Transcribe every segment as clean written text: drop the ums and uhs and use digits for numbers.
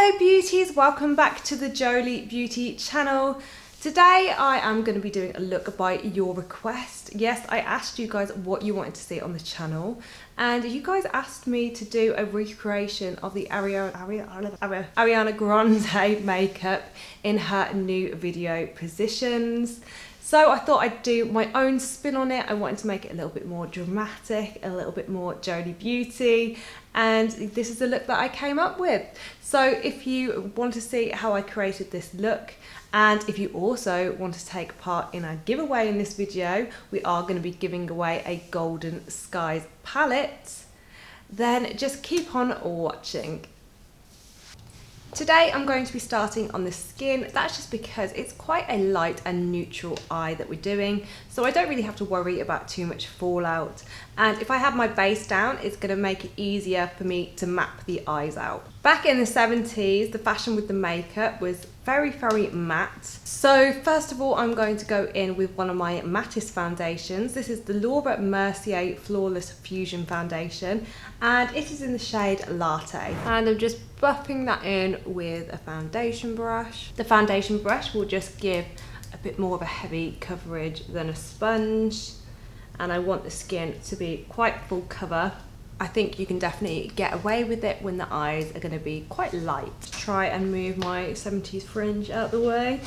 Hello beauties, welcome back to the Jolie Beauty channel. Today I am going to be doing a look by your request. Yes, I asked you guys what you wanted to see on the channel and you guys asked me to do a recreation of the Ariana Grande makeup in her new video Positions. So I thought I'd do my own spin on it. I wanted to make it a little bit more dramatic, a little bit more Jolie Beauty, and this is the look that I came up with. So if you want to see how I created this look, and if you also want to take part in a giveaway in this video, we are going to be giving away a Golden Skies palette, then just keep on watching. Today I'm going to be starting on the skin. That's just because it's quite a light and neutral eye that we're doing, so I don't really have to worry about too much fallout. And if I have my base down, it's going to make it easier for me to map the eyes out. Back in the 70s, the fashion with the makeup was very matte. So first of all, I'm going to go in with one of my mattest foundations. This is the Laura Mercier Flawless Fusion Foundation, and it is in the shade Latte. And I'm just buffing that in with a foundation brush. The foundation brush will just give a bit more of a heavy coverage than a sponge, and I want the skin to be quite full cover. I think you can definitely get away with it when the eyes are going to be quite light. Try and move my 70s fringe out the way.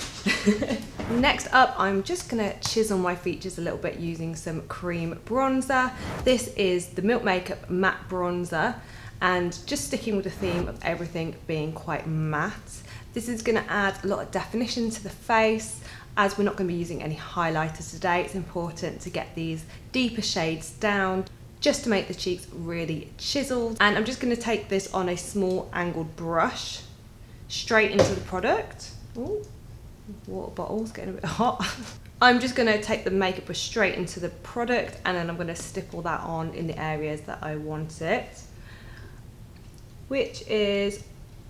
Next up, I'm just going to chisel my features a little bit using some cream bronzer. This is the Milk Makeup Matte Bronzer, and just sticking with the theme of everything being quite matte. This is going to add a lot of definition to the face. As we're not going to be using any highlighters today, it's important to get these deeper shades down, just to make the cheeks really chiseled. And I'm just going to take this on a small angled brush straight into the product. Ooh, water bottle's getting a bit hot. I'm just going to take the makeup brush straight into the product, and then I'm going to stipple that on in the areas that I want it, which is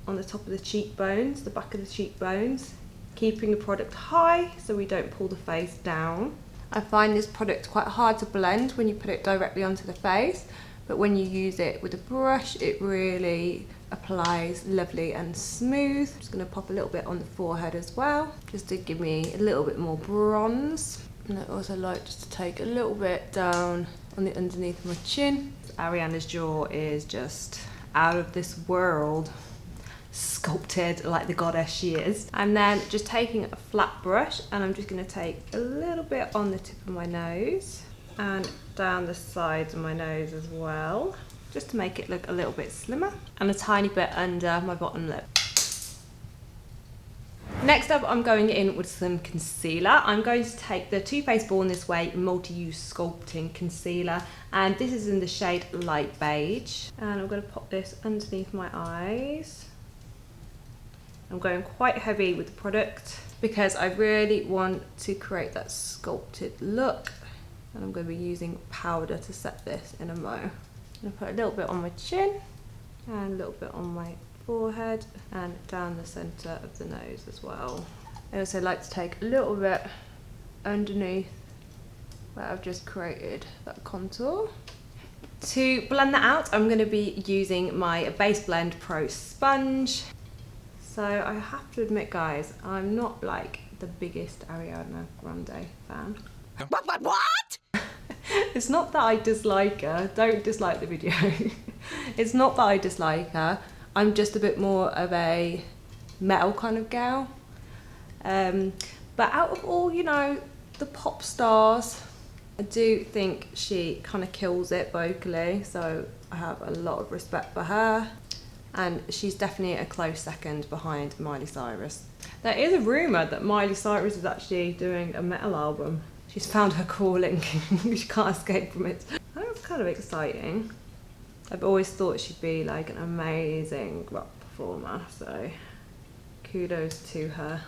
on the top of the cheekbones, the back of the cheekbones, keeping the product high so we don't pull the face down. I find this product quite hard to blend when you put it directly onto the face, but when you use it with a brush, it really applies lovely and smooth. I'm just going to pop a little bit on the forehead as well, just to give me a little bit more bronze. And I also like just to take a little bit down on the underneath of my chin. Ariana's jaw is just out of this world, sculpted like the goddess she is. And then just taking a flat brush, and I'm just going to take a little bit on the tip of my nose and down the sides of my nose as well, just to make it look a little bit slimmer, and a tiny bit under my bottom lip. Next up, I'm going in with some concealer. I'm going to take the Too Faced Born This Way Multi-Use Sculpting Concealer, and this is in the shade Light Beige, and I'm going to pop this underneath my eyes. I'm going quite heavy with the product because I really want to create that sculpted look, and I'm going to be using powder to set this in a mo. I'm going to put a little bit on my chin and a little bit on my forehead and down the centre of the nose as well. I also like to take a little bit underneath where I've just created that contour. To blend that out, I'm going to be using my Base Blend Pro sponge. So I have to admit, guys, I'm not like the biggest Ariana Grande fan. What? It's not that I dislike her. Don't dislike the video. It's not that I dislike her. I'm just a bit more of a metal kind of gal. But out of all, you know, the pop stars, I do think she kind of kills it vocally. So I have a lot of respect for her. And she's definitely a close second behind Miley Cyrus. There is a rumour that Miley Cyrus is actually doing a metal album. She's found her calling. She can't escape from it. That's kind of exciting. I've always thought she'd be like an amazing rock performer, so kudos to her.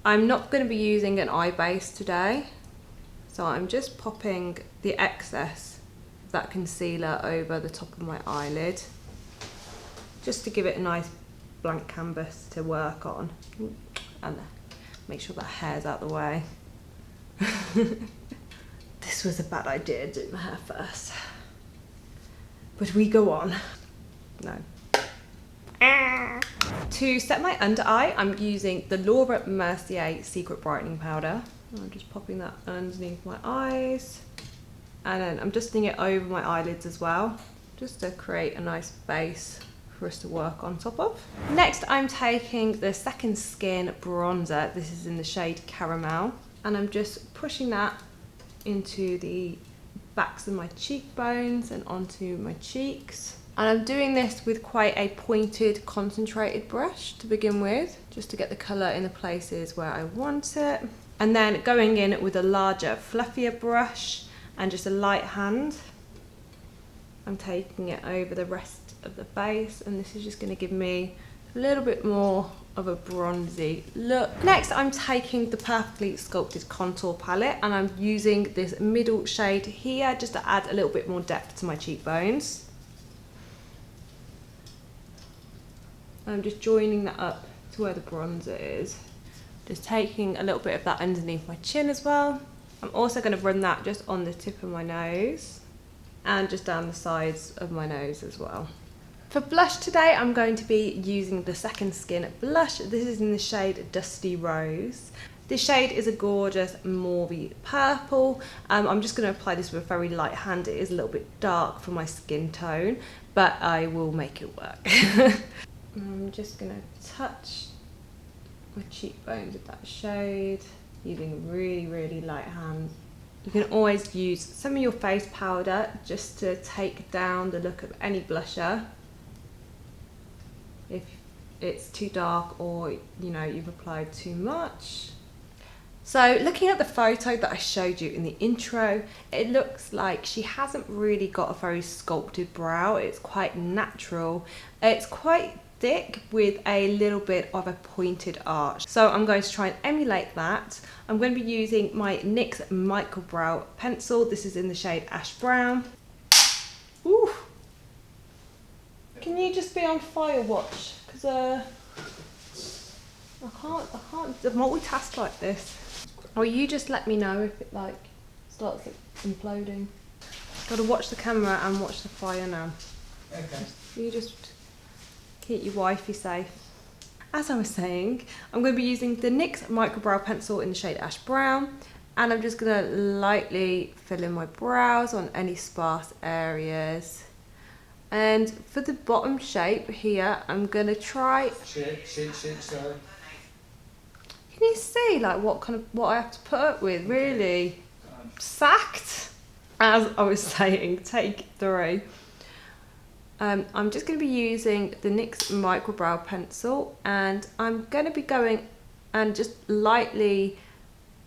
I'm not going to be using an eye base today, so I'm just popping the excess of that concealer over the top of my eyelid, just to give it a nice blank canvas to work on, and make sure that hair's out the way. This was a bad idea, doing my hair first, but we go on. No. To set my under eye, I'm using the Laura Mercier Secret Brightening Powder. I'm just popping that underneath my eyes. And then I'm dusting it over my eyelids as well, just to create a nice base for us to work on top of. Next, I'm taking the Second Skin bronzer. This is in the shade Caramel. And I'm just pushing that into the backs of my cheekbones and onto my cheeks. And I'm doing this with quite a pointed, concentrated brush to begin with, just to get the colour in the places where I want it. And then going in with a larger, fluffier brush and just a light hand, I'm taking it over the rest of the face, and this is just going to give me a little bit more of a bronzy look. Next, I'm taking the Perfectly Sculpted Contour Palette, and I'm using this middle shade here just to add a little bit more depth to my cheekbones. I'm just joining that up to where the bronzer is. Just taking a little bit of that underneath my chin as well. I'm also going to run that just on the tip of my nose and just down the sides of my nose as well. For blush today, I'm going to be using the Second Skin blush. This is in the shade Dusty Rose. This shade is a gorgeous mauvey purple. I'm just going to apply this with a very light hand. It is a little bit dark for my skin tone, but I will make it work. I'm just going to touch my cheekbones with that shade using a really, really light hand. You can always use some of your face powder just to take down the look of any blusher if it's too dark or you've applied too much. So looking at the photo that I showed you in the intro, it looks like she hasn't really got a very sculpted brow. It's quite natural. It's quite thick with a little bit of a pointed arch. So I'm going to try and emulate that. I'm going to be using my NYX Micro Brow Pencil. This is in the shade Ash Brown. Ooh. Can you just be on fire watch? Because I can't multitask like this. Or you just let me know if it starts imploding. Gotta watch the camera and watch the fire now. Okay. You just keep your wifey safe. As I was saying, I'm going to be using the NYX Micro Brow Pencil in the shade Ash Brown, and I'm just going to lightly fill in my brows on any sparse areas. And for the bottom shape here, I'm going to try... Shit, sorry. Can you see what I have to put up with, really? Sacked! As I was saying, take 3. I'm just going to be using the NYX Micro Brow Pencil, and I'm going to be going and just lightly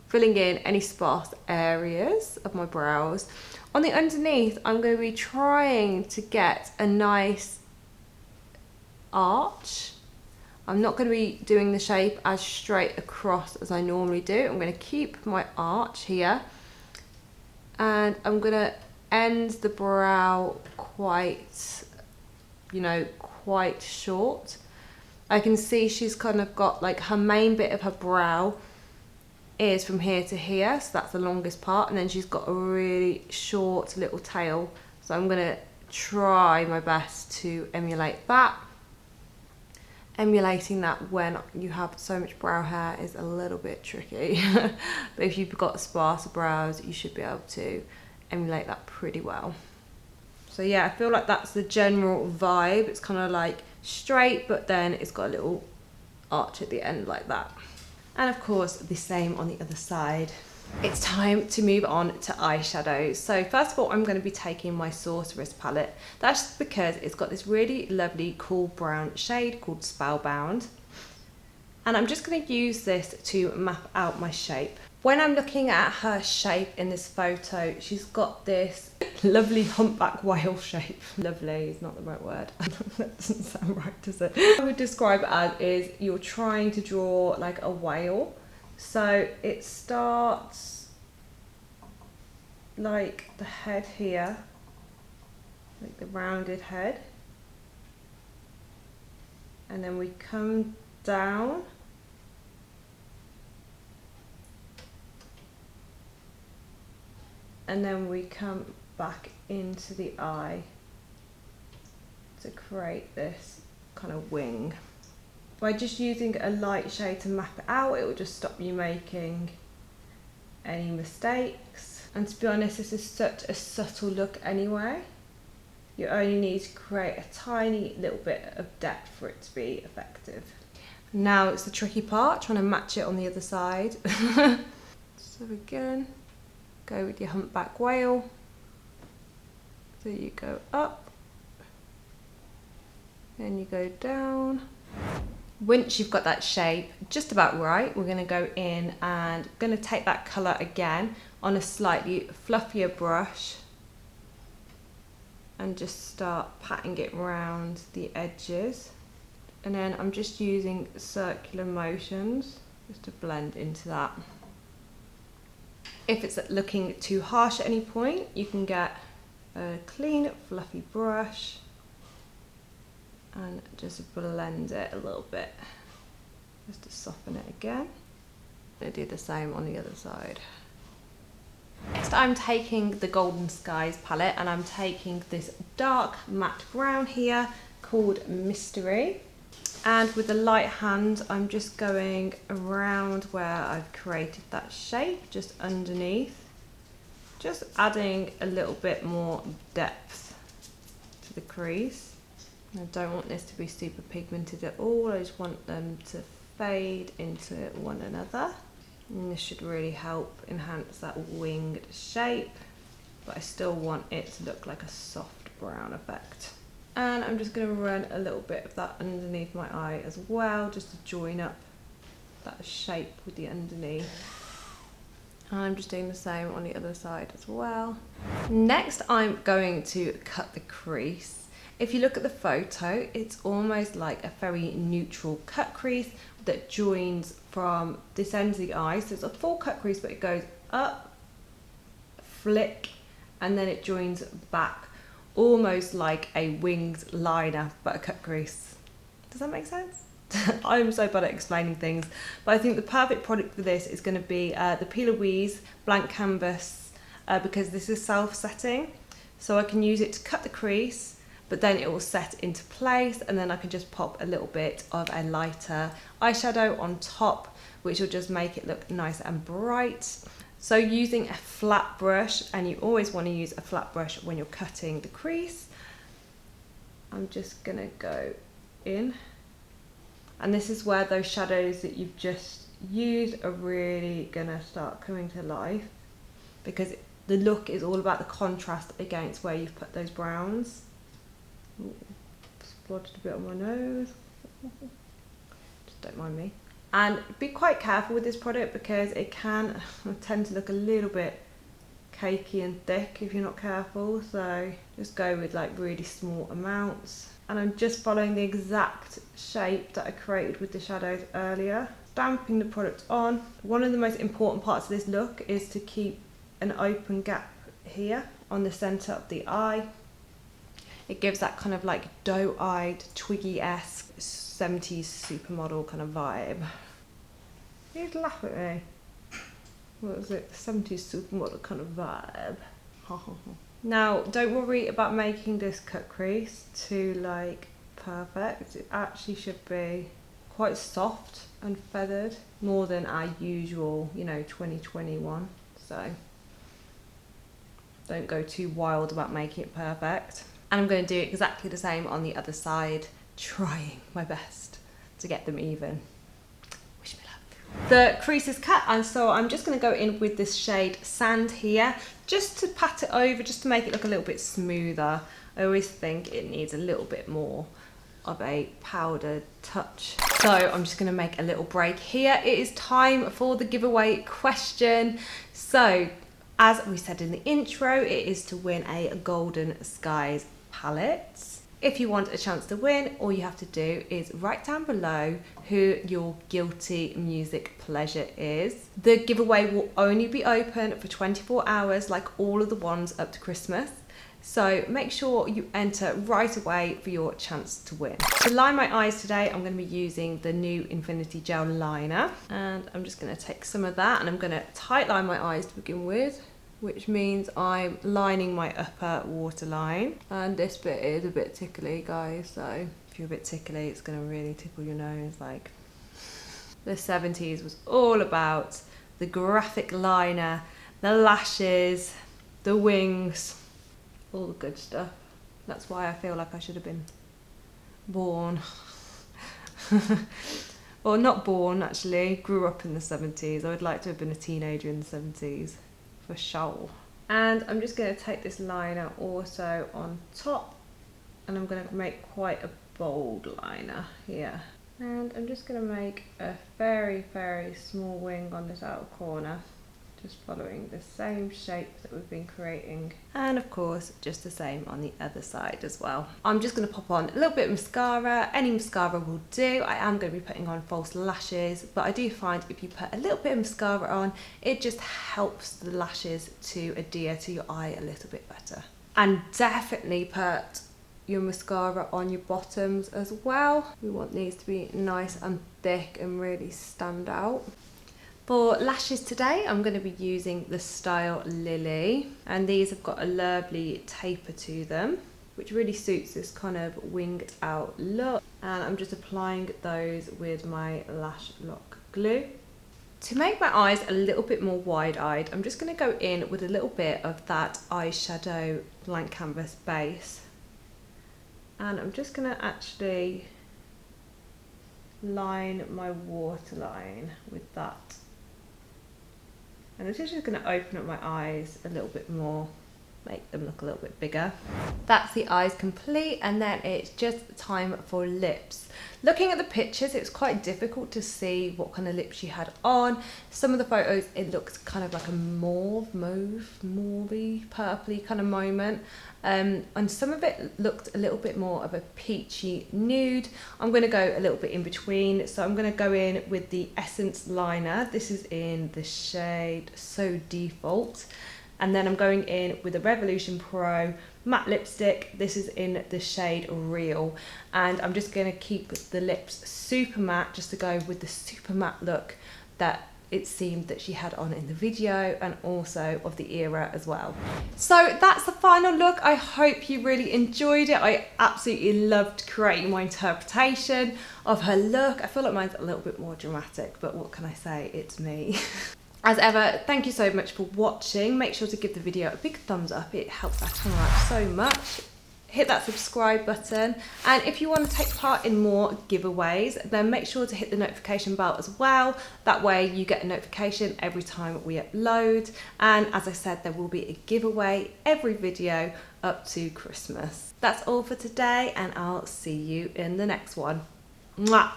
filling in any sparse areas of my brows. On the underneath, I'm going to be trying to get a nice arch. I'm not going to be doing the shape as straight across as I normally do. I'm going to keep my arch here, and I'm going to end the brow quite short. I can see she's kind of got her main bit of her brow is from here to here, so that's the longest part, and then she's got a really short little tail. So I'm gonna try my best to emulate that. Emulating that when you have so much brow hair is a little bit tricky, but if you've got sparse brows, you should be able to emulate that pretty well. So yeah, I feel like that's the general vibe. It's kind of straight, but then it's got a little arch at the end like that. And of course, the same on the other side. It's time to move on to eyeshadows. So first of all, I'm going to be taking my Sorceress palette. That's because it's got this really lovely cool brown shade called Spellbound. And I'm just going to use this to map out my shape. When I'm looking at her shape in this photo, she's got this lovely humpback whale shape. Lovely is not the right word. That doesn't sound right, does it? What I would describe it as is you're trying to draw like a whale. So it starts like the head here, like the rounded head. And then we come down. And then we come back into the eye to create this kind of wing. By just using a light shade to map it out, it will just stop you making any mistakes. And to be honest, this is such a subtle look anyway. You only need to create a tiny little bit of depth for it to be effective. Now it's the tricky part, trying to match it on the other side. So again, go with your humpback whale. So you go up, then you go down. Once you've got that shape just about right, we're going to go in and going to take that colour again on a slightly fluffier brush and just start patting it around the edges. And then I'm just using circular motions just to blend into that. If it's looking too harsh at any point, you can get a clean fluffy brush and just blend it a little bit just to soften it again. I'm going to do the same on the other side. Next I'm taking the Golden Skies palette and I'm taking this dark matte brown here called Mystery, and with the light hand I'm just going around where I've created that shape, just underneath, just adding a little bit more depth to the crease. I don't want this to be super pigmented at all, I just want them to fade into one another. And this should really help enhance that winged shape, but I still want it to look like a soft brown effect. And I'm just going to run a little bit of that underneath my eye as well, just to join up that shape with the underneath. And I'm just doing the same on the other side as well. Next, I'm going to cut the crease. If you look at the photo, it's almost like a very neutral cut crease that joins from this end of the eye. So it's a full cut crease, but it goes up, flick, and then it joins back, almost like a winged liner, but a cut crease. Does that make sense? I'm so bad at explaining things, but I think the perfect product for this is going to be the P. Louise Blank Canvas, because this is self-setting. So I can use it to cut the crease, but then it will set into place, and then I can just pop a little bit of a lighter eyeshadow on top, which will just make it look nice and bright. So using a flat brush, and you always want to use a flat brush when you're cutting the crease, I'm just gonna go in. And this is where those shadows that you've just used are really gonna start coming to life, because the look is all about the contrast against where you've put those browns. Ooh, splodged a bit on my nose. Just don't mind me. And be quite careful with this product because it can tend to look a little bit cakey and thick if you're not careful. So just go with like really small amounts. And I'm just following the exact shape that I created with the shadows earlier. Stamping the product on. One of the most important parts of this look is to keep an open gap here on the centre of the eye. It gives that kind of like doe-eyed, Twiggy-esque 70s supermodel kind of vibe. You'd laugh at me. What was it? 70s supermodel kind of vibe. Now, don't worry about making this cut crease too like perfect. It actually should be quite soft and feathered, more than our usual, 2021. So don't go too wild about making it perfect. And I'm going to do exactly the same on the other side, trying my best to get them even. Wish me luck. The crease is cut, and so I'm just going to go in with this shade Sand here, just to pat it over, just to make it look a little bit smoother. I always think it needs a little bit more of a powdered touch. So I'm just going to make a little break here. It is time for the giveaway question. So as we said in the intro, it is to win a Golden Skies palette. If you want a chance to win, all you have to do is write down below who your guilty music pleasure is. The giveaway will only be open for 24 hours like all of the ones up to Christmas. So make sure you enter right away for your chance to win. To line my eyes today, I'm going to be using the new Infinity Gel Liner. And I'm just going to take some of that and I'm going to tight line my eyes to begin with, which means I'm lining my upper waterline. And this bit is a bit tickly, guys, so if you're a bit tickly, it's going to really tickle your nose. Like, the 70s was all about the graphic liner, the lashes, the wings, all the good stuff. That's why I feel like I should have been born. Well, not born actually, grew up in the 70s. I would like to have been a teenager in the 70s, for sure. And I'm just going to take this liner also on top, and I'm going to make quite a bold liner here. And I'm just going to make a very, very small wing on this outer corner, just following the same shape that we've been creating. And of course, just the same on the other side as well. I'm just going to pop on a little bit of mascara. Any mascara will do. I am going to be putting on false lashes, but I do find if you put a little bit of mascara on, it just helps the lashes to adhere to your eye a little bit better. And definitely put your mascara on your bottoms as well. We want these to be nice and thick and really stand out. For lashes today, I'm going to be using the style Lily, and these have got a lovely taper to them, which really suits this kind of winged out look. And I'm just applying those with my lash lock glue. To make my eyes a little bit more wide-eyed, I'm just going to go in with a little bit of that eyeshadow blank canvas base. And I'm just going to actually line my waterline with that. And it's just going to open up my eyes a little bit more, make them look a little bit bigger. That's the eyes complete, and then it's just time for lips. Looking at the pictures, it was quite difficult to see what kind of lips she had on. Some of the photos, it looks kind of like a mauvey, purpley kind of moment. And some of it looked a little bit more of a peachy nude. I'm going to go a little bit in between. So I'm going to go in with the Essence liner. This is in the shade So Default. And then I'm going in with the Revolution Pro matte lipstick. This is in the shade Real. And I'm just going to keep the lips super matte, just to go with the super matte look that it seemed that she had on in the video, and also of the era as well. So that's the final look. I hope you really enjoyed it. I absolutely loved creating my interpretation of her look. I feel like mine's a little bit more dramatic, but what can I say? It's me. As ever, thank you so much for watching. Make sure to give the video a big thumbs up. It helps our channel out so much. Hit that subscribe button, and if you want to take part in more giveaways, then make sure to hit the notification bell as well. That way you get a notification every time we upload, and as I said, there will be a giveaway every video up to Christmas. That's all for today, and I'll see you in the next one. Mwah!